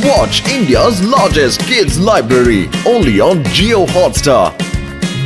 Watch India's largest kids library only on Jio Hotstar.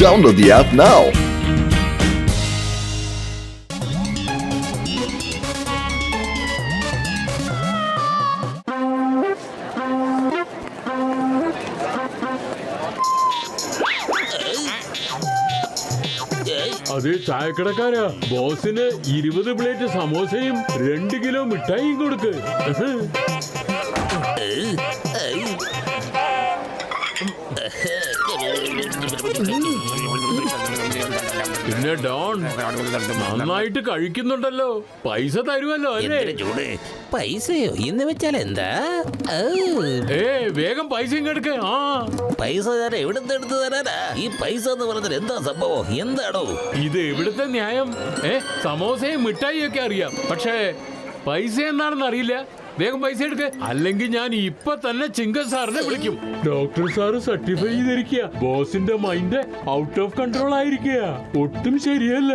Download the app now. അതെ ചായക്കടക്കാരാ, ബോസിന് 20 plate സമോസയും 2 kilo മിഠായിയും കൊടുക്ക്. പിന്നെ Don നന്നായിട്ട് കഴിക്കുന്നുണ്ടല്ലോ, പൈസ തരുമല്ലോ അല്ലേ? പൈസയോ എന്ന് വെച്ചാൽ എന്താ? വേഗം പൈസയും കൊടുക്ക. പൈസ ഞാൻ എവിടുന്ന് എടുത്തു തരാനാ? ഈ പൈസ എന്ന് പറഞ്ഞാൽ എന്താ സംഭവം? എന്താണോ ഇത്? എവിടുത്തെ ന്യായം? സമോസയും മിഠായിയും ഒക്കെ അറിയാം, പക്ഷേ പൈസ എന്താണെന്ന് അറിയില്ല. വേഗം പൈസ എടുക്ക, അല്ലെങ്കിൽ ഞാൻ ഇപ്പൊ തന്നെ ചിങ്കൻ സാറിനെ വിളിക്കും. ഡോക്ടർ സാറ് സർട്ടിഫൈ ചെയ്തിരിക്കുക, ബോസിന്റെ മൈൻഡ് ഔട്ട് ഓഫ് കൺട്രോൾ ആയിരിക്കുക. ഒട്ടും ശരിയല്ല.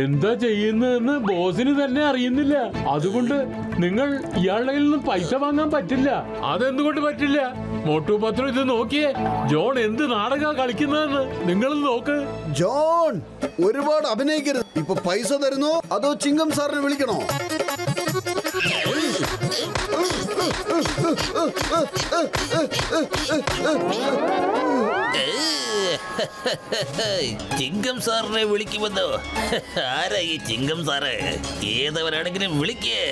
എന്താ ചെയ്യുന്നതെന്ന് ബോസിന് തന്നെ അറിയുന്നില്ല. അതുകൊണ്ട് നിങ്ങൾ ഇയാളുടെ കയ്യിൽ നിന്ന് പൈസ വാങ്ങാൻ പറ്റില്ല. അതെന്തുകൊണ്ട് പറ്റില്ല? മോട്ടു പത്രം ഇത് നോക്കിയേ. ജോൺ എന്ത് നാടക കളിക്കുന്നതെന്ന് നിങ്ങൾ നോക്ക്. ജോൺ ഒരുപാട് അഭിനയിക്കരുത്. ഇപ്പൊ പൈസ തരുന്നോ അതോ ചിങ്കം സാറിനെ വിളിക്കണോ? ചിങ്കം സാറിനെ വിളിക്കുമെന്നോ? ആരാ ഈ ചിങ്കം സാറ്? ഏതവരാണെങ്കിലും വിളിക്കേ.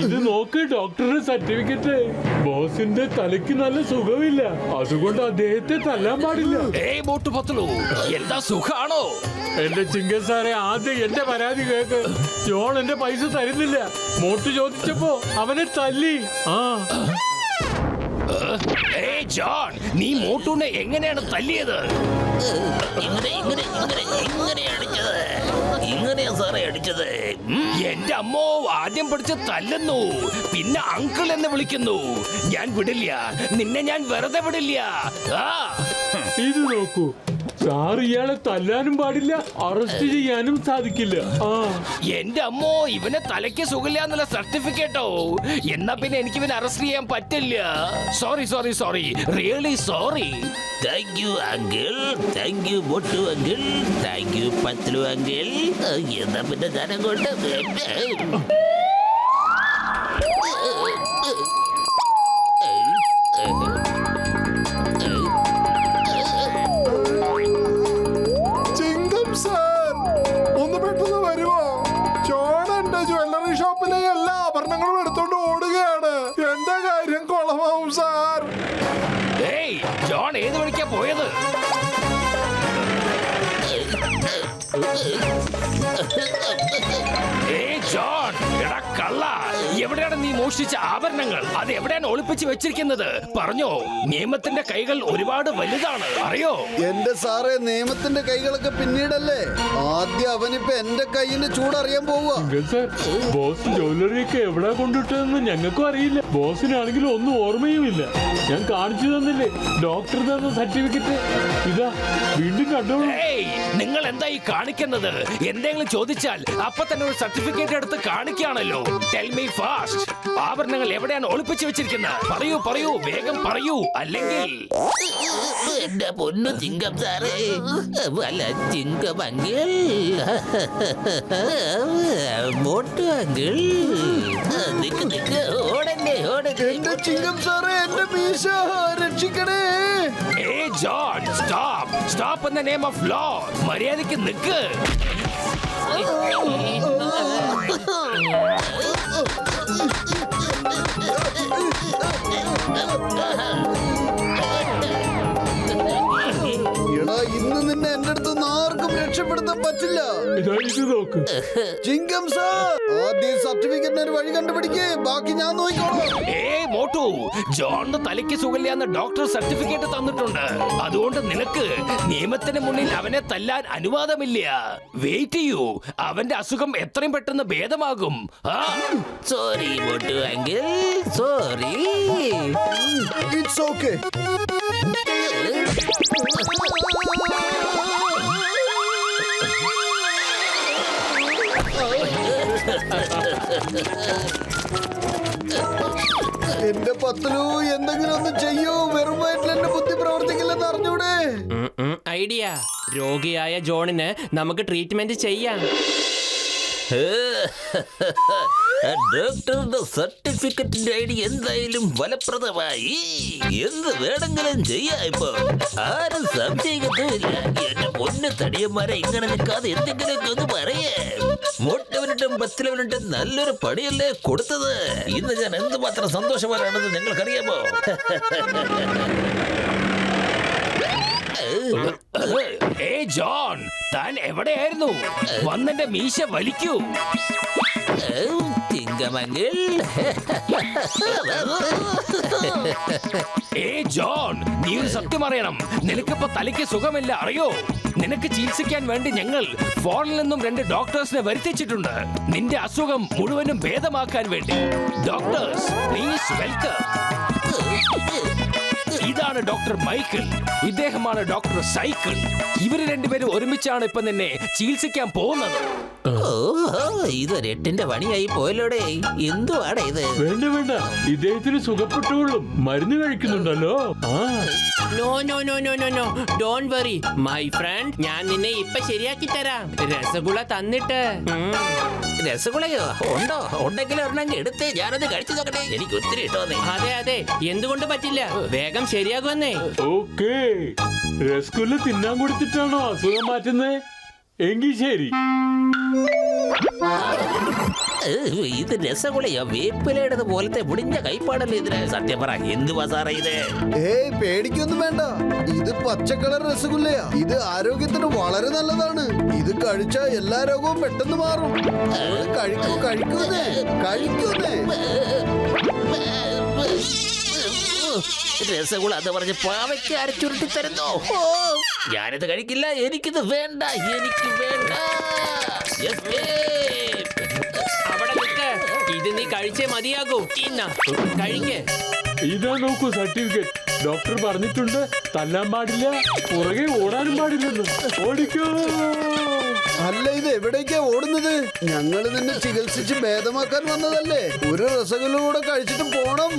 ഇത് നോക്ക്, ഡോക്ടറുടെ സർട്ടിഫിക്കറ്റ്. ബോസിന്റെ തലയ്ക്ക് നല്ല സുഖമില്ല, അതുകൊണ്ട് അദ്ദേഹത്തെ തല്ലാൻ പാടില്ല. എന്താ സുഖാണോ? എന്റെ ചിങ്കൻ സാറെ, ആദ്യം എന്റെ പരാതി കേക്ക്. ജോൺ എന്റെ പൈസ തരുന്നില്ല. മോട്ട് ചോദിച്ചപ്പോ അവനെ തല്ലി. ജോൺ, നീ മോട്ടൂനെ എങ്ങനെയാണ് തല്ലിയത്? ഇങ്ങനെയാ സാറേ അടിച്ചത്. എന്റെ അമ്മോ, ആദ്യം പിടിച്ച് തല്ലുന്നു, പിന്നെ അങ്കിൾ എന്ന് വിളിക്കുന്നു. ഞാൻ വിടില്ല, നിന്നെ ഞാൻ വെറുതെ വിടില്ല. ഇത് നോക്കൂ സാർ, ഇയാളെ തല്ലാനും പാടില്ല, അറസ്റ്റ് ചെയ്യാനും സാധിക്കില്ല. എന്റെ അമ്മോ, ഇവനെ തലയ്ക്ക് സുഖമില്ല എന്നുള്ള സർട്ടിഫിക്കറ്റോ? എന്നാ പിന്നെ എനിക്ക് ഇവനെ അറസ്റ്റ് ചെയ്യാൻ പറ്റില്ല. Sorry sorry sorry, really sorry. Thank you uncle, thank you ബൊട്ടു uncle, thank you Patlu uncle. എന്നാ പിന്നെ ഞാൻ അങ്ങോട്ട് ജ്വല്ലറി ഷോപ്പിലെ എല്ലാ ആഭരണങ്ങളും എടുത്തോണ്ട് ഓടുകയാണ്. എന്റെ കാര്യം കൊളമാവും സാർ. ജോൺ ഏത് വഴിക്കാ പോയത്? ജോൺ, എടാ കള്ള, എവിടെയാണ് നീ മോഷ്ടിച്ച ആഭരണങ്ങൾ? അത് എവിടെയാണ് ഒളിപ്പിച്ച് വെച്ചിരിക്കുന്നത്? പറഞ്ഞോ. നിയമത്തിന്റെ കൈകൾ ഒരുപാട് വലുതാണ്, അറിയോ? എന്റെ സാറേ, നിയമത്തിന്റെ കൈകളൊക്കെ പിന്നീടല്ലേ. ആദ്യം അവനിപ്പോ എന്റെ കൈയിന്റെ ചൂടറിയാൻ പോവുക. ബോസ് ജ്വല്ലറിയൊക്കെ എവിടെ കൊണ്ടിട്ടെന്ന് ഞങ്ങൾക്കും അറിയില്ല. ബോസിനാണെങ്കിലും ഒന്നും ഓർമ്മയുമില്ല. ഞാൻ കാണിച്ചു തന്നില്ലേ ഡോക്ടർ തന്ന സർട്ടിഫിക്കറ്റ്? ഇതാ, വീണ്ടും കണ്ടോളൂ. നിങ്ങൾ എന്താ ഈ കാണിക്കുന്നത്? എന്തെങ്കിലും ചോദിച്ചാൽ അപ്പൊ തന്നെ ഒരു സർട്ടിഫിക്കറ്റ് എടുത്ത് കാണിക്കുകയാണല്ലോ. ടെൽ മീ ഫാസ്റ്റ്, ആഭരണങ്ങൾ എവിടെയാണ് ഒളിപ്പിച്ചു വെച്ചിരിക്കുന്നത്? പറയൂ പറയൂ, വേഗം പറയൂ, അല്ലെങ്കിൽ എന്റെ പൊന്നു ചിങ്കം സാറേ, വല്ല ചിങ്കം അങ്കിൾ, മോട്ടു അങ്കിൾ, നിക്ക് നിക്ക്, ഓടണ്ടേ ഓടണ്ടേ. എന്റെ ചിങ്കം സാറേ, എന്റെ മീശ രക്ഷിക്കണേ. John, stop stop in the name of law. മര്യാദയ്ക്ക് നിക്ക്. എടാ, ഇന്ന് നിന്നെ എന്റെ അടുത്ത് ആർക്കും രക്ഷപ്പെടുത്താൻ പറ്റില്ല. ഇത് നോക്ക് ചിങ്കം സാർ, ആദ്യം സർട്ടിഫിക്കറ്റിന് ഒരു വഴി കണ്ടുപിടിക്കേ, ബാക്കി ഞാൻ നോക്കിക്കോളാം. മോട്ടു, ജോണിന് തലയ്ക്ക് സുഖമില്ലാന്ന് ഡോക്ടർ സർട്ടിഫിക്കറ്റ് തന്നിട്ടുണ്ട്. അതുകൊണ്ട് നിനക്ക് നിയമത്തിന് മുന്നിൽ അവനെ തല്ലാൻ അനുവാദമില്ല. വെയിറ്റ് ചെയ്യൂ, അവന്റെ അസുഖം എത്രയും പെട്ടെന്ന് ഭേദമാകും. Sorry Motu uncle, sorry. It's okay. എന്റെ പത്തലു എന്തെങ്കിലും ഒന്ന് ചെയ്യൂ. വെറും വയറ്റിൽ എന്റെ ബുദ്ധി പ്രവർത്തിക്കില്ലെന്ന് അറിഞ്ഞൂടെ? ഐഡിയ. രോഗിയായ ജോണിന് നമുക്ക് ട്രീറ്റ്മെന്റ് ചെയ്യാം. ഡോക്ടറുടെ സർട്ടിഫിക്കറ്റിന്റെ ഐഡിയ എന്തായാലും ഫലപ്രദമായി. എന്ത് വേണമെങ്കിലും ചെയ്യാം. ഇപ്പൊ ആരും സംശയിക്കത്തുമില്ല. എന്റെ പൊന്നു തടിയന്മാരെ ഇങ്ങനെ നിൽക്കാതെ എന്തെങ്കിലുമൊക്കെ ഒന്ന് പറയേ. 8 മിനിറ്റും 10 മിനിറ്റും നല്ലൊരു പണിയല്ലേ കൊടുത്തത്. ഇന്ന് ഞാൻ എന്തുമാത്രം സന്തോഷവാനാണെന്ന് നിങ്ങൾക്കറിയാമോ? ജോൺ, താൻ എവിടെയായിരുന്നു? വന്നെന്റെ മീശ വലിക്കൂ. തിങ്കമംഗിൾ. ജോൺ, നീ ഒരു സത്യം അറിയണം. നിനക്കിപ്പോ തലയ്ക്ക് സുഖമില്ല, അറിയോ? നിനക്ക് ചികിത്സിക്കാൻ വേണ്ടി ഞങ്ങൾ ഫോണിൽ നിന്നും 2 ഡോക്ടേഴ്സിനെ വരുത്തിച്ചിട്ടുണ്ട്. നിന്റെ അസുഖം മുഴുവനും ഭേദമാക്കാൻ വേണ്ടി. Doctors, please welcome. ഇതാണ് ഡോക്ടർ മൈക്കിൾ. ഇദ്ദേഹമാണ് ഡോക്ടർ സൈക്കിൾ. ഇവര് രണ്ടുപേരും ഒരുമിച്ചാണ് ഇപ്പൊ നിന്നെ ചികിത്സിക്കാൻ പോകുന്നത്. ഓഹോ, ഇതൊരു 8ന്റെ പണിയായി പോയല്ലോടെ. എന്തുവാടെ ഇത്? വേണ്ട വേണ്ട, ഇദ്ദേഹത്തിന് സുഖപ്പെട്ടുകൊള്ളും. മരുന്ന് കഴിക്കുന്നുണ്ടല്ലോ. No no no no no no, don't worry my friend. ഞാൻ നിന്നെ ഇപ്പൊ ശരിയാക്കി തരാം. രസഗുള തന്നിട്ട്. രസഗുളയോ? ഉണ്ടോ? ഉണ്ടെങ്കിൽ ഒരെണ്ണം എടുത്തേ, ഞാനത് കഴിച്ചു നോക്കട്ടെ. എനിക്ക് ഒത്തിരി ഇഷ്ടമേ. അതെ അതെ, എന്തുകൊണ്ട് പറ്റില്ല? വേഗം ശരിയാകുമെന്നേ. ഓക്കേ, രസഗുല്ല തിന്നാൻ കൊടുത്തിട്ടാണോ അസുഖം മാറ്റുന്നേ? എങ്കിൽ ശരി. ഇത് രസഗുളയോ? വേപ്പിലയുടെ പോലത്തെ മുടിഞ്ഞ കൈപ്പാടല്ലേ ഇതിന്? സത്യം പറ, എന്തുവാ സാറേ ഇത്? ഏയ്, പേടിക്കൊന്നും വേണ്ട. ഇത് പച്ചക്കളർ രസഗുല്ലയാ. ഇത് ആരോഗ്യത്തിന് വളരെ നല്ലതാണ്. ഇത് കഴിച്ചാൽ എല്ലാ രോഗവും പെട്ടെന്ന് മാറും. കഴിക്കൂ കഴിക്കൂന്നേ, കഴിക്കൂന്നേ. രസഗുള എന്ന് പറഞ്ഞ് പാവയ്ക്ക് അരച്ചുരുട്ടി തരുന്നോ? ഞാനിത് കഴിക്കില്ല. എനിക്കിത് വേണ്ട, എനിക്ക് വേണ്ട. അവിടെ നിൽക്ക്. ഇത് നീ കഴിച്ചേ മതിയാകൂ. ഇന്ന കഴിക്കേ. ഇതാ നോക്കൂ സർട്ടിഫിക്കറ്റ്. ഡോക്ടർ പറഞ്ഞിട്ടുണ്ട് തല്ലാൻ പാടില്ല, പുറകെ ഓടാനും പാടില്ലെന്ന്. ഓടിക്കോ. അല്ല, ഇത് എവിടേക്കാ ഓടുന്നത്? ഞങ്ങൾ നിന്നെ ചികിത്സിച്ച് ഭേദമാക്കാൻ വന്നതല്ലേ. ഒരു രസഗുല്ല കൂടെ കഴിച്ചിട്ട് പോണം.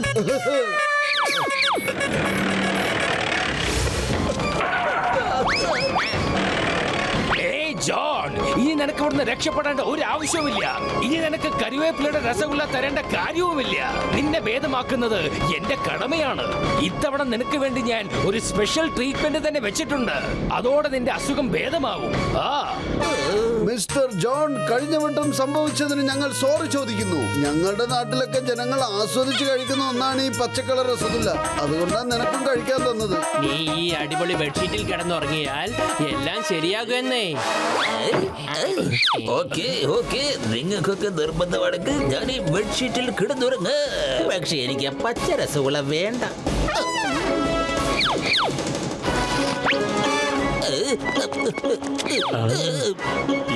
ജോൺ, ഇനി നിനക്ക് ഇവിടുന്ന് രക്ഷപ്പെടേണ്ട ഒരു ആവശ്യവുമില്ല. ഇനി നിനക്ക് കരുവേപ്പിലയുടെ രസഗുല്ല തരേണ്ട കാര്യവുമില്ല. നിന്നെ ഭേദമാക്കുന്നത് എന്റെ കടമയാണ്. ഇത്തവണ നിനക്ക് വേണ്ടി ഞാൻ ഒരു സ്പെഷ്യൽ ട്രീറ്റ്മെന്റ് തന്നെ വെച്ചിട്ടുണ്ട്. അതോടെ നിന്റെ അസുഖം ഭേദമാവും. മിസ്റ്റർ ജോൺ, കഴിഞ്ഞ വട്ടം സംഭവിച്ചതിന് ഞങ്ങൾ സോറി ചോദിക്കുന്നു. ഞങ്ങളുടെ നാട്ടിലൊക്കെ ജനങ്ങൾ ആസ്വദിച്ച് കഴിക്കുന്ന ഒന്നാണ് ഈ പച്ചക്കളർ രസഗുല്ല. അതുകൊണ്ടാണ് നിനക്കും കഴിക്കാൻ തന്നത്. നീ ഈ അടിപൊളി ബെഡ്ഷീറ്റിൽ കിടന്നുറങ്ങിയാൽ എല്ലാം ശരിയാകുമെന്നേ. ഓക്കെ ഓക്കെ, നിങ്ങൾക്കൊക്കെ നിർബന്ധമാണെങ്കിൽ ഞാൻ ഈ ബെഡ്ഷീറ്റിൽ കിടന്നുറങ്ങ്. പക്ഷെ എനിക്ക് പച്ച രസഗുള വേണ്ട.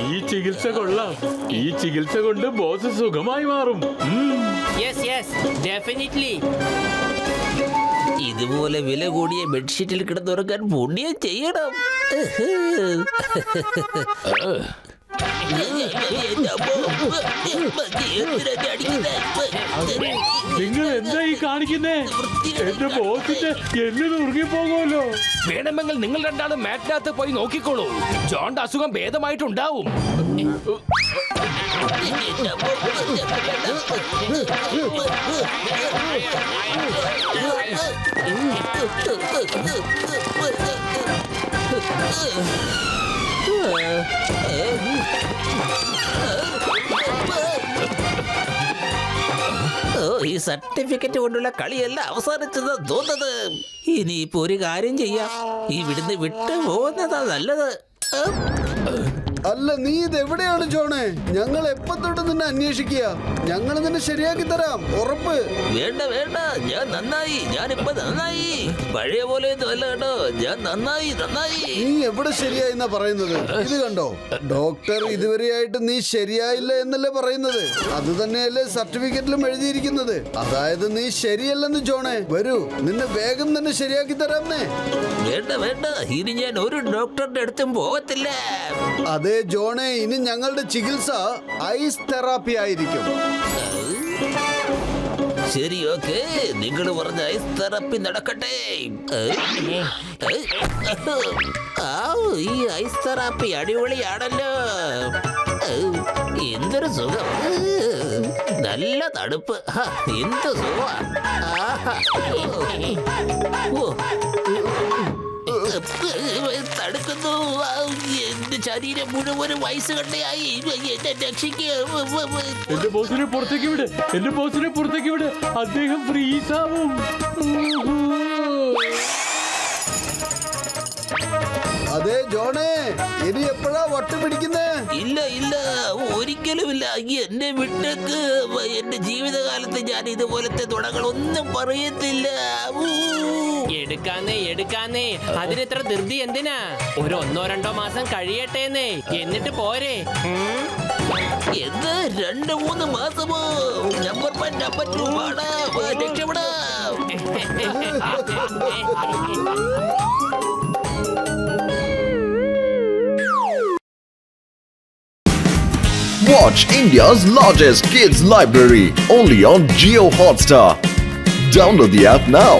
ഈ ചികിത്സ കൊള്ളാം. ഈ ചികിത്സ കൊണ്ട് ബോസ് സുഖമായി മാറും. Yes yes, definitely. ഇതുപോലെ വില കൂടിയ ബെഡ്ഷീറ്റിൽ കിടന്നുറങ്ങാൻ പുണ്യം ചെയ്യണം. നിങ്ങൾ എന്താ ഈ കാണിക്കുന്നേ? എന്റെ ബോസിന്റെ എല്ല് നുറുങ്ങി പോകുമല്ലോ. വേണമെങ്കിൽ നിങ്ങൾ രണ്ടാളും മാറ്റിനകത്ത് പോയി നോക്കിക്കോളൂ. ജോണിന്റെ അസുഖം ഭേദമായിട്ടുണ്ടാവും. ഈ സർട്ടിഫിക്കറ്റ് കൊണ്ടുള്ള കളിയല്ല അവസാനിച്ചത് തോന്നുന്നത്. ഇനിയിപ്പോ ഒരു കാര്യം ചെയ്യാം, ഈ വിടുന്ന് വിട്ടു പോകുന്നതാ നല്ലത്. അല്ല, നീ ഇത് എവിടെയാണ് ജോണേ? ഞങ്ങൾ എപ്പോ തൊട്ട് നിന്നെ അന്വേഷിക്കുക. ഞങ്ങൾ നിന്നെ ശരിയാക്കി തരാം, ഉറപ്പ്. വേണ്ട വേണ്ട, ഞാൻ നന്നായി. ഞാനിപ്പോ നന്നായി. പഴയ പോലെ ഒന്നും അല്ല കേട്ടോ. ഞാൻ നന്നായി നന്നായി. നീ എവിടെ ശരിയായിന്നാ പറയുന്നത്? ഇത് കണ്ടോ, ഡോക്ടർ ഇതുവരെയായിട്ട് നീ ശരിയായില്ല എന്നല്ലേ പറയുന്നത്. അത് തന്നെയല്ലേ സർട്ടിഫിക്കറ്റിലും എഴുതിയിരിക്കുന്നത്. അതായത് നീ ശരിയല്ലെന്ന് ജോണേ. വരൂ, നിന്നെ വേഗം തന്നെ ശരിയാക്കി തരാമെന്നേ. വേണ്ട വേണ്ട, ഇനി ഞാൻ ഒരു ഡോക്ടറുടെ അടുത്തും പോകത്തില്ല. അതെ, അതെ ജോണെ, ഇനി ഞങ്ങളുടെ ചികിത്സ ഐസ് തെറാപ്പി ആയിരിക്കും. ശരി, ഓക്കെ, നിങ്ങൾ പറഞ്ഞ ഐസ് തെറാപ്പി നടക്കട്ടെ. ഈ ഐസ് തെറാപ്പി അടിപൊളിയാണല്ലോ. എന്തൊരു സുഖം, നല്ല തണുപ്പ്, എന്ത് സുഖ. തടുക്കുന്നു, എന്റെ ശരീരം മുഴുവനും വയസ്സ് കണ്ടയായി. എന്നെ രക്ഷിക്കുക. എന്റെ ബോസിനെ പുറത്തേക്ക് വിട്, എന്റെ ബോസിനെ പുറത്തേക്ക് വിട്, അദ്ദേഹം ഫ്രീസ് ആവും. അതെ ജോണെ, ഇനി എപ്പോഴാ വട്ട് പിടിക്കുന്നേ? ഇല്ല ഇല്ല, ഒരിക്കലുമില്ല. എന്നെ വിട്ടേക്ക്. എന്റെ ജീവിതകാലത്ത് ഞാൻ ഇതുപോലത്തെ തുടങ്ങളൊന്നും പറയത്തില്ല. എടുക്കാന്നേ അതിനിത്ര ധൃതി എന്തിനാ? ഒരു 1-2 മാസം കഴിയട്ടേന്നേ, എന്നിട്ട് പോരെ. എന്ത് 2-3 മാസമോ? നമ്പർ 1 നമ്പർ 2 ആണ്. രക്ഷപ്പെടാം. Watch India's largest kids library only on Jio Hotstar. Download the app now.